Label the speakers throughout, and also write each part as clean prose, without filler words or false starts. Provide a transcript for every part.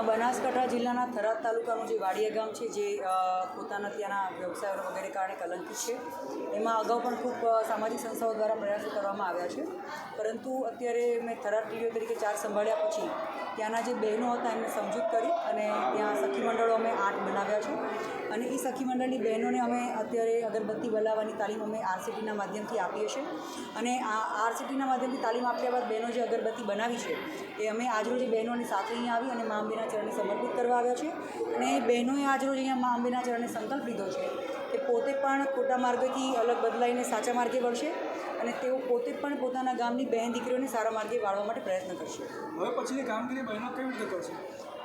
Speaker 1: બનાસકાંઠા જિલ્લાના થરાદ તાલુકાનું જે વાડિયા ગામ છે, જે પોતાના ત્યાંના વ્યવસાયો વગેરે કારણે કલંકિત છે, એમાં અગાઉ પણ ખૂબ સામાજિક સંસ્થાઓ દ્વારા પ્રયાસો કરવામાં આવ્યા છે. પરંતુ અત્યારે મેં થરાદ ટીડીઓ તરીકે ચાર્જ સંભાળ્યા પછી ત્યાંના જે બહેનો હતા એમને સમજૂત કરી અને ત્યાં સખી મંડળો અમે 8 બનાવ્યા છે. અને એ સખી મંડળની બહેનોને અમે અત્યારે અગરબત્તી બનાવવાની તાલીમ અમે આરસીટીના માધ્યમથી આપીએ છીએ. અને આ આરસીટીના માધ્યમથી તાલીમ આપ્યા બાદ બહેનો જે અગરબત્તી બનાવી છે એ અમે આજરોજ બહેનોની સાથે અહીંયા આવી અને મા અંબેના ચરણે સમર્પિત કરવા આવ્યા છે. અને બહેનોએ આજરોજ અહીંયા મા અંબેના ચરણે સંકલ્પ લીધો છે કે પોતે પણ ખોટા માર્ગેથી અલગ બદલાઈને સાચા માર્ગે વળશે અને તેઓ પોતે પણ પોતાના ગામની બહેન દીકરીઓને સારા માર્ગે વાળવા માટે પ્રયત્ન કરશે.
Speaker 2: હવે પછીની કામગીરી બહેનો કેવી રીતે કરશે?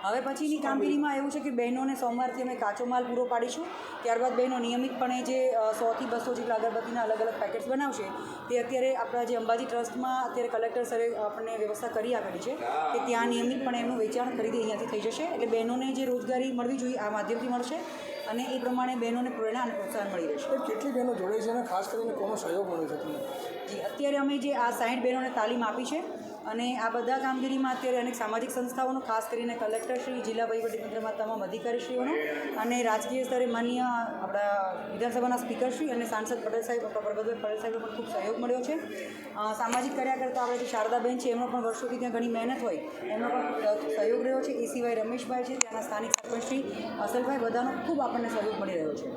Speaker 1: હવે પછીની કામગીરીમાં એવું છે કે બહેનોને સોમવારથી અમે કાચો માલ પૂરો પાડીશું. ત્યારબાદ બહેનો નિયમિતપણે જે 100 થી 200 જેટલા અગરબત્તીના અલગ અલગ પેકેટ્સ બનાવશે તે અત્યારે આપણા જે અંબાજી ટ્રસ્ટમાં અત્યારે કલેક્ટર સરે આપણને વ્યવસ્થા કરી આપેલી છે કે ત્યાં નિયમિતપણે એમનું વેચાણ ખરીદી અહીંયાથી થઈ જશે. એટલે બહેનોને જે રોજગારી મળવી જોઈએ આ માધ્યમથી મળશે અને એ પ્રમાણે બહેનોને પ્રેરણા અને પ્રોત્સાહન મળી રહેશે.
Speaker 2: કેટલી બહેનો જોડે છે અને ખાસ કરીને કોનો સહયોગ મળ્યો છે તમને?
Speaker 1: જી, અત્યારે અમે જે આ 60 બહેનોને તાલીમ આપી છે અને આ બધા કામગીરીમાં અત્યારે અનેક સામાજિક સંસ્થાઓનો, ખાસ કરીને કલેક્ટરશ્રી, જિલ્લા વહીવટીતંત્રમાં તમામ અધિકારીશ્રીઓનો અને રાજકીય સ્તરે માન્ય આપણા વિધાનસભાના સ્પીકરશ્રી અને સાંસદ પટેલ સાહેબ, પ્રબોધભાઈ પટેલ સાહેબનો પણ ખૂબ સહયોગ મળ્યો છે. સામાજિક કાર્યકર્તા આપણે જે શારદાબેન છે એમનો પણ વર્ષોથી ત્યાં ઘણી મહેનત હોય એમનો પણ સહયોગ રહ્યો છે. એ સિવાય રમેશભાઈ છે, ત્યાંના સ્થાનિક સરપંચશ્રી અસલભાઈ, બધાનો ખૂબ આપણને સહયોગ મળી રહ્યો છે.